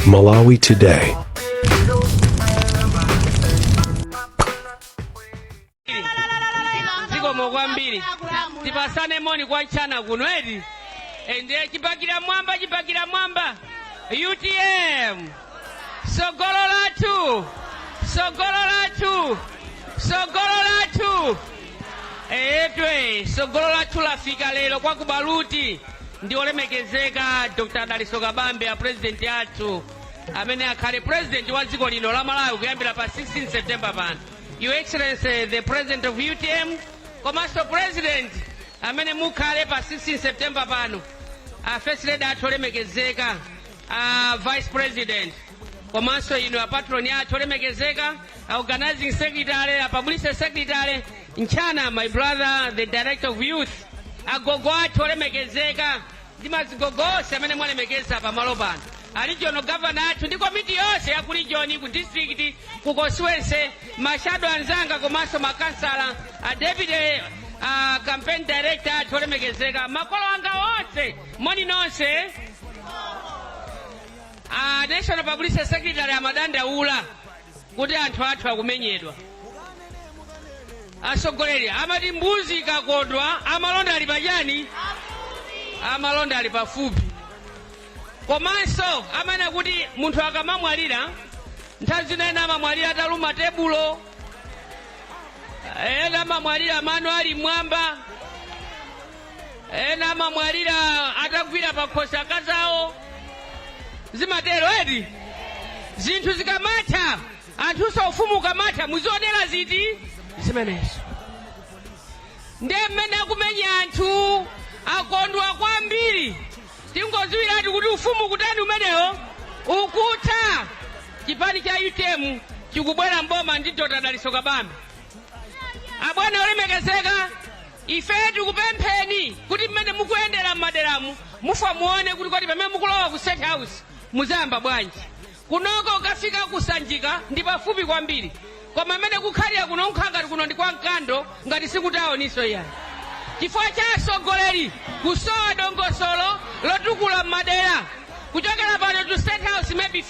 Malawi Today. Zikomo kwambiri tipasane moni kwa chana kuno eti ende chipakira mwamba UTM sogolo latu etwe sogolo latu lafika lero kwa kubaluti ndi olemekezeka Dr. Daliso Kabambe a president yathu amene akhale president wa dziko lino la Malawi kuyambira pa 16 September pano. Your Excellency the President of UTM, Komanso President amene mukhale pa 16 September pano, First Lady athu olemekezeka, Vice President, komanso ino a patron yathu olemekezeka, Organizing Secretary, Publicity Secretary, Nchana, my brother, the Director of Youth, agogo athu olemekezeka, ndi mazigogose amene mwalemekeza pa malo pano. Regional Governor athu ndi komiti yonse ya ku region, ku district, ku constituency, mashado anzanga komanso makansala, a deputy campaign director athu olemekezeka, makolo anga onse moni nonse, National Publicity Secretary amadanda ula kuti anthu athu akumenyedwa. Asogoleri amati mbuzi ikakondwa amalonda ali pachani, amalonda ali pafupi. Komanso amana kuti munthu akamamwalira nthawi zina ena amamwalira ataluma tebulo, ena amamwalira mano ali mwamba, ena amamwalira atagwira pakhosi akazawo, zimatero eti zinthu zikamatha anthuso ufumu ukamatha muzionera ziti zimenezo. Ndiye mmene akumenya anthu akondwa kwambiri. Tingoziwiratu kuti ufumu kutani umenewo ukutha. Chipani cha UTM chikubwera mboma ndi Dr. Daliso Kabambe. Abwana olemekezeka, ife tikupempheni kuti mmene mukuyendera m'maderamu mufa muone kuti kodi pamene mukulowa ku State House muzamba bwanji. Kunoko ukafika kusanjika ndi pafupi kwambiri. Koma mmene kukhalira kuno nkhangati kuno ndi kwa mkando ngati sikutaoniso yani. Chifukwa cha asogoleri kusowa dongosolo lotukula m'madera kuchokera pano to State House maybe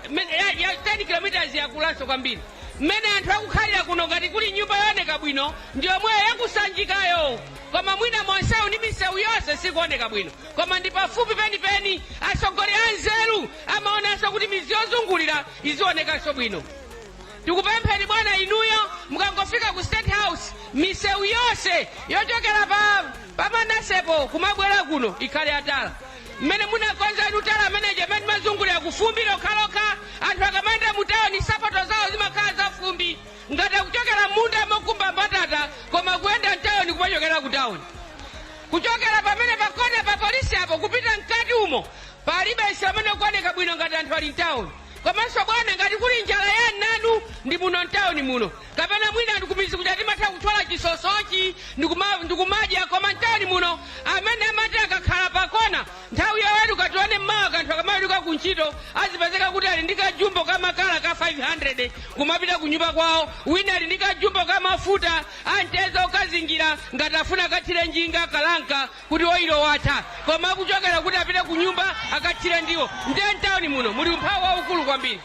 5-10 kilometers yakulaso kwambiri. Mmene anthu akukhalira kuno ngati kuli nyumba yooneka bwino ndiyomwe yakusanjikayo, koma mwina monsewu ndi misewu yonse sikuoneka bwino, koma ndi pafupi penipeni. Asogoleri anzeru amaonanso kuti mizi yozungulira izionekanso bwino. Tikupempheni bwana inuyo mukangofika ku State House misewu yonse yochokera pa Manasepo kumabwera kuno ikhale atala. Mmene munakonza utala manager mmene mazungulira kufumbi lokha anthu akamanda mutawoni sapato zawo zimakhala za fumbi ngati kuchokera munda mokumba mbatata, koma kuyenda mtawoni kumachokera ku town. Kuchokera pamene pakona pa polisi apo kupita mkati umo palibe isamene kuoneka bwino ngati anthu ali mtawoni. Komanso bwana ngati kuli njala ya nanu ndi muno mtawuni muno, kapena mwina ndikumizi kuti timatha kutwala chisosochi ndikumadya, koma mtawuni muno amene amati akakhala pakona nthawi yowetu katione mmawa kanthu akamawetuka kuntchito azipezeka kuti ali ndi kajumbo kamakala ka 500 kumapita kunyumba kwawo, wina ali ndi kajumbo kamafuta anteza ukazingira ngati afuna akathire njinga kalanka kuti oilo watha, koma kuchokera kuti apite kunyumba akathire ndiwo. Ndiye mtawuni muno muli umphawi waukulu kwambiri.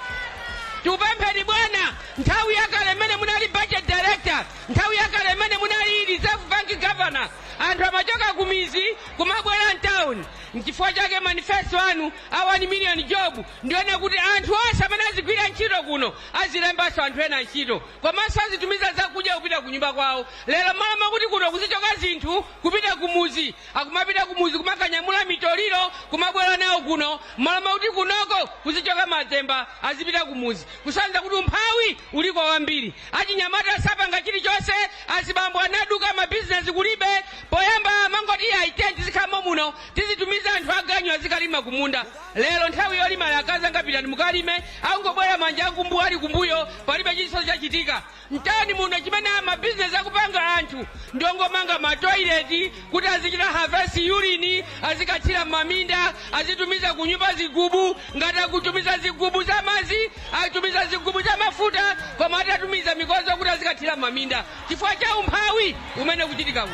Tikupempheni bwana, nthawi yakale mmene munali budget director, nthawi yakale mmene munali reserve bank governor, anthu amachoka kumizi kumabwera mtawuni. N'chifukwa chake manifesto anu a 1 million job ndione kuti anthu onse amene azigwira ntchito kuno azilembanso anthu ena ntchito, komanso azitumiza zakudya kupita kunyumba kwawo. Lero malama kuti kuno kuzichoka zinthu kupita kumuzi, akumapita kumuzi kumakanyamula mitoliro kumabwera nawo kuno, malama kuti kunoko kuzichoka mazemba azipita kumuzi. Kusanza kuti umphawi uliko wambiri. Achinyamata sapanga chilichonse, azibambo anaduka mabizinesi kulibe, poyamba mangoti aitendi zikhamo muno tizitumiza anthu aganyu azikalima kumunda. Lero nthawi yolima yakaza ngapita ndi mukalime, angobwera manja angu ali kumbuyo palibe chilichonse chachitika. Mtawuni muno chimene mabizinesi akupanga anthu ndongomanga matoileti kuti azichita harvest urine, azikathira maminda, azitumiza kunyumba zigubu, ngati akutumiza zigubu za mazi, atumiza zigubu za mafuta, koma atatumiza mikozo kuti azikathira maminda. Chifukwa cha umphawi umene kuchitika.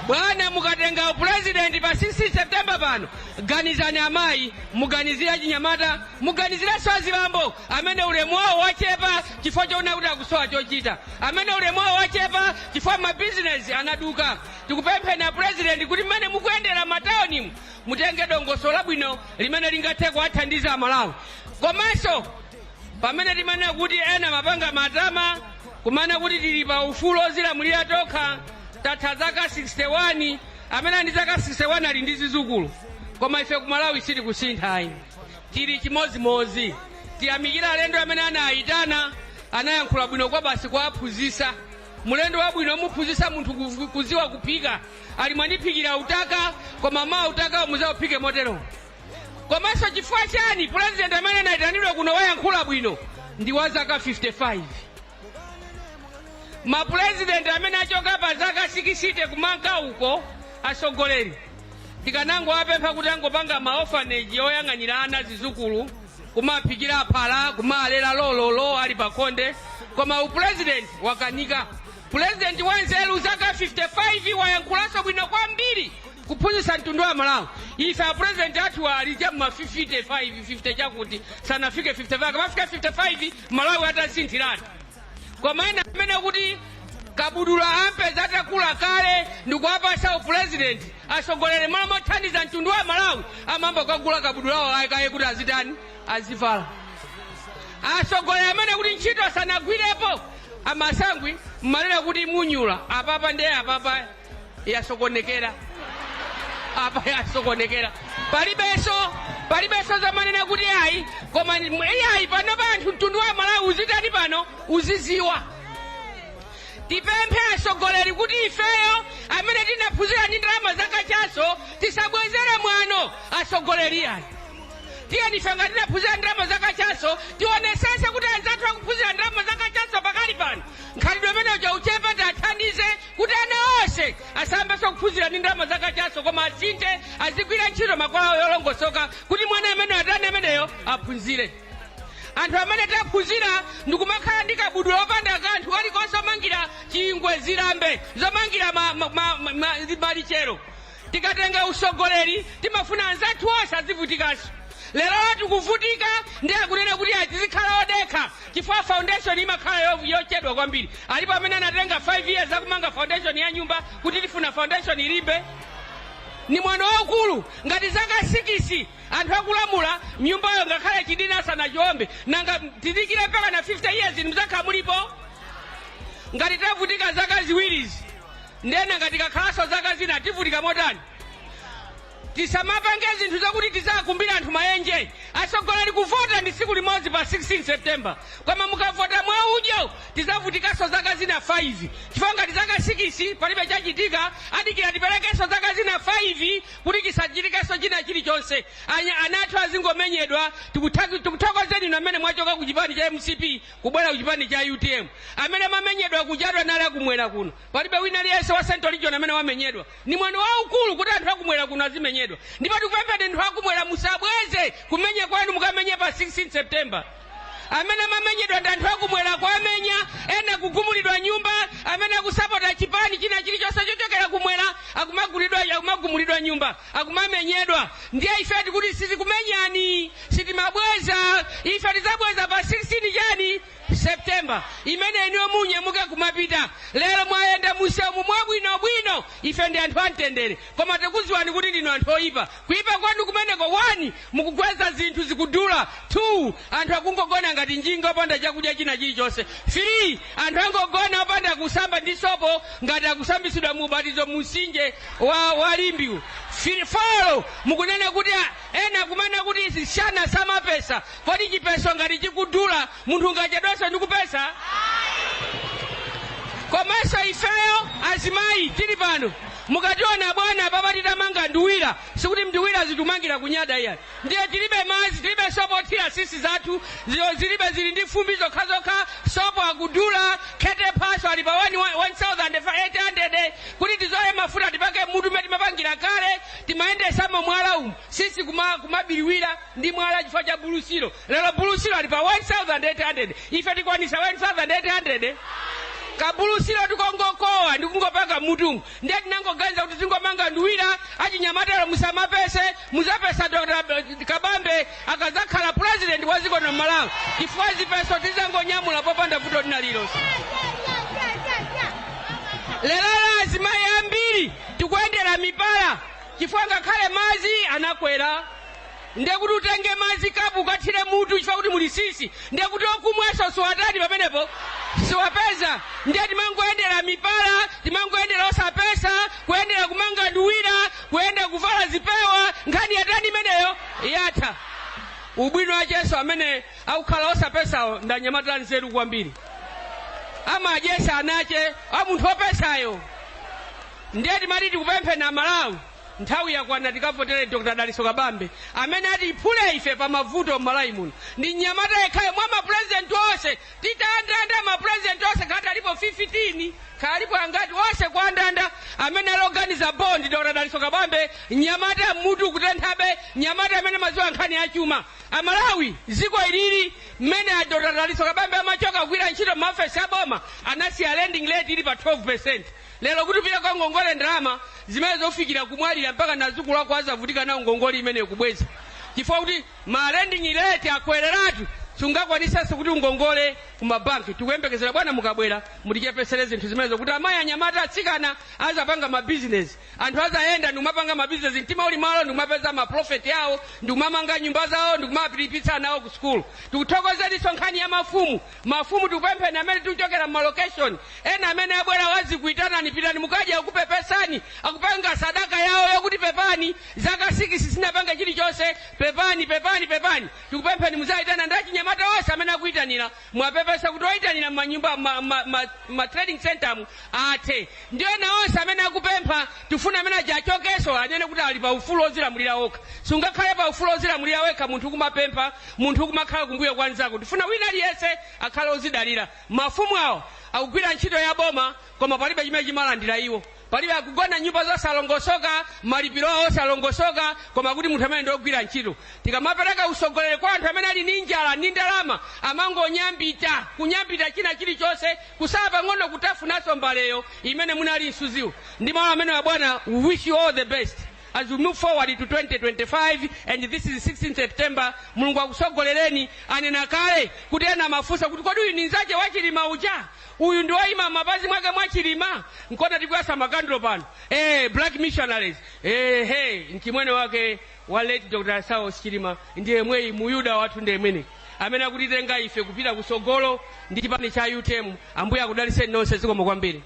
bwana mukatenga president pa 6 September pano ganizani amayi muganizira chinyamata muganizira swazi bambo amene ulemu wawo wachepa chifukwa choona kuti akusowa chochita amene ulemu wawo wachepa chifukwa mabizinesi anaduka tikupempha na president kuti mmene mukuyendera mataoni mutenge dongosolo labwino limene lingathe kuwathandiza amalawi komanso pamene timanena kuti ena mapanga matama kumana kuti tili pa ufulu ozilamulira tokha tatha zaka 61 amene ndi zaka 61 ali ndi zizukulu koma ife kumalawi siti kusinthayi tili chimozimozi tiyamikira alendo amene anayitana anayankhula bwino kwa basi kwa aphunzisa mulendo wabwino muphunzisa munthu kuziwa kuphika ali mwaniphikira utaka koma ma utaka muzaphike motero komanso chifukwa chani president amene anayitanidwa kuno wayankhula bwino ndi wa zaka 55 mapresident amene achoka pa zaka 60 kumanka uko asogoleri tikanango apempha kuti angopanga maorphanage oyang'anira ana zizukulu kumaphikira phala kumalera lololo ali pakonde koma upresident wakanika president wanzeru zaka 55 wayankhulanso bwino kwambiri kuphunzitsa mtundu wa Malawi ife president athu ali chamma 50 chakuti sanafike 55 kamafika 55 Malawi atasinthiratu koma ena amene kuti kabudula ampeza atakula kale ndikuwapasa president asogolere malo mothandiza mtundu wa Malawi amamba kagula kabudula wawo kaye kuti azitani azivala asogolere amene kuti ntchito sanagwirepo amasangwi mmalera kuti munyula apapa ndiye apapa yasokonekera apa yasokonekera palibeso zamanena kuti ayi koma ayi pano panthu mtundu wa Malawi uzitani pano uziziwa tipemphe asogoleri kuti ifeyo amene tinaphunzira ndi ndalama zakachaso tisabwezere mwano asogoleri ayi tiye ndife ngati tinaphunzira ndalama zakachaso tionesese kuti anzathu akuphunzira ndalama zakachaso pakali pano nkhalidwe amene uja uchepa tathandize kuti ana onse asambenso kuphunzira ndi ndalama zakachaso koma asinthe azigwira ntchito makwalawo yolongosoka kuti mwana amene atani ameneyo aphunzire anthu amene taphunzira ndikumakhala ndi kabudula opanda kanthu kalikonse omangira chingwe zilambe zomangira malichero tikatenga usogoleri timafuna anzathu onse azivutikanso lero tikuvutika ndiye akunena kuti tizikhala odekha chifukwa foundation imakhala yochedwa kwambiri alipo amene anatenga 5 years akumanga foundation ya nyumba kuti tifuna foundation ilimbe ni mwana waukulu ngati zaka 6 anthu akulamula nyumbayo ngakhale chidina asanachiombe nanga tizikire mpaka na 50 years muzakhala mulipo ngati tavutika zaka ziwirizi ndena ngati kakhalaso zaka zina tivutika motani tisamapange zinthu zakuti tizakumbira anthu mayenje asogoleri kuvota ndi tsiku limodzi pa 16 September koma mukavota mwaujo tizavutikaso zaka zina 5 chifukwa ngati zaka 6 palibe chachitika adikira tiperekenso zaka zina 5 kuti chisachitikeso china chilichonse anathu azingomenyedwa tikuthokozeni inu amene mwachoka ku chipani cha MCP kubwera ku chipani cha UTM amene mamenyedwa kuchadwa nali akumwera kuno palibe wina aliyense wa Central Region amene wamenyedwa ni mwano waukulu kuti anthu akumwera kuno azimenyedwa ndipo tikupempha anthu akumwera musabweze kumenya kwanu mukamenye pa 16 September amene mamenyedwa ndi anthu akumwera kwamenya ena kugumulidwa nyumba amene akusapota chipani china chilichonse chochokera kumwera akumagumulidwa nyumba akumamenyedwa ndiye ife tikuti sizikumenyani sitimabweza ife tizabweza pa 16 chani September imene iniyo munyemuke kumapita lero mwayenda musemu mwabwinobwino ife ndi anthu amtendere koma tikuziwani kuti ndinu anthu oyipa kuyipa kwanu kumeneko 1 mukugweza zinthu zikudula 2 anthu akungogona ngati njinga opanda chakudya china chilichonse 3 anthu angogona opanda kusamba ndi sopo ngati akusambisidwa mu ubatizo musinje wa limbiwu 4 mukunena kuti ena kumana kuti shana samapesa kodi chipeso ngati chikudula munthu ngachedwesa ndikupesa komanso ifeyo azimayi tili pano mukationa bwana papa titamanga nduwira sikuti mnduwira zitumangira kunyada iya ndiye tilibe mazi tilibe sopo othira sisi zathu zilibe zili ndi fumbi zokhazokha sopo akudula khete phaso ali pa 1,800 kuti tizoye mafuta tipake mutu meti mapangira kale timayendesamo mwala umu sisi kumabiriwira ndi mwala chifukwa cha bulusiro lero bulusiro ali pa 1,800 ife tikwanisa 1,800 kabulusiro tukongokowa ndikungopanga mutu ndeti nangoganiza kuti tingomanga nduwira achinyamatero musamapese muzapesa Dr. Kabambe akazakhala president wa dziko la Malawi chifukwa zipeso tizangonyamula popanda vuto linalilonse. Lero azimayi ambiri tikuyendera mipala chifukwa ngakhale mazi anakwera ndekuti utenge mazi kapu ukathire mutu chifukwa kuti muli sisi ndekuti okumweso siwatani pamenepo siwapeza ndiye timangoyendera mipala timangoyendera osapesa kuyendera kumanga nduwira kuyenda kuvala zipewa nkhani yatani imeneyo yatha. Ubwino wa Yesu amene akukhala osapesawo ndanyamata nzeru kwambiri amajesa anache munthu opesayo ndiye timati tikupemphe na Malawi nthawi yakwana tikavotere Dr. Daliso Kabambe amene ati iphule ife pa mavuto Malawi muno ndi nyamata yekhayo mwa mapresident onse titandanda mapresident onse ngati alipo 15 kalipo angati onse kuandanda amene aloganiza bondi Dr. Daliso Kabambe nyamata mutu kutenthabe nyamata amene maziwa nkhani yachuma Amalawi ziko ilili mmene a Dr. Daliso Kabambe amachoka kugwira ntchito mafesi aboma anasiya lending rate ili pa 12%. Lero kuti pita kwa ngongole ndrama zimene zofikira kumwalira mpaka nazukulu ako azavutika na ngongole imene kubweza chifukwa kuti ma lending rate akwereratu sungakwanisa kuti ngongole kumabanki. Tikuyembekezera bwana mukabwera mutichepesere zinthu zimenezo kuti amayi anyamata atsikana azapanga ma business anthu azayenda ndikumapanga ma business mtima uli malo ndikumapeza ma profit yawo ndikumamanga nyumba zawo ndikumapilipitsa nawo ku school. Tikuthokozeriso nkhani ya mafumu tikupemphe na amene tikuchokera ma location ena amene abwera wazi kuitana nipitani mukaja akupepesani akupanga sadaka yawo yokuti pepani zaka 6 sinapanga chilichonse pepani tikupemphe ni muzaitana ndachi nyamata wose amene akuitanira mwapepesa kuti oitanira manyumba ma trading center ate ndiyo na onse amene akupempha tifuna amene ajachokeso anene kuti ali pa ufulu ozilamulira okha sungakhale pa ufulu ozilamulira wekha munthu kumapempha munthu kumakhala kumbuyo kwa nzako tifuna wina aliyese akhale ozidalira. Mafumu awo akugwira ntchito ya boma koma palibe chimene chimalandira iwo palibe akugona nyumba zosalongosoka malipiro awo osalongosoka koma kuti munthu amene ndiogwira ntchito tikamapereka usogolere kwa anthu amene ali ndi njala ndi ndalama amangonyambita kunyambita china chilichonse kusala pang'ono kutafunanso mbaleyo imene munali nsuziwo. Ndi mawu amene wa bwana we wish you all the best as we move forward to 2025 and this is 16 September. Mulungu akusogolereni anena kale kuti ena mafusa kuti kodi uyu ni nzache wachilima uja uyu ndi waima mapazi mwake mwachilima nkona tikuyasa makandlo pano black missionaries nchimwene wake wa late Dr. Saus Chilima ndiye mweyi muyuda wathu ndiye mwene amene akutitenga ife kupita kusogolo ndi chipani cha UTM. Ambuye akudaliseni nonse zikomo kwambiri.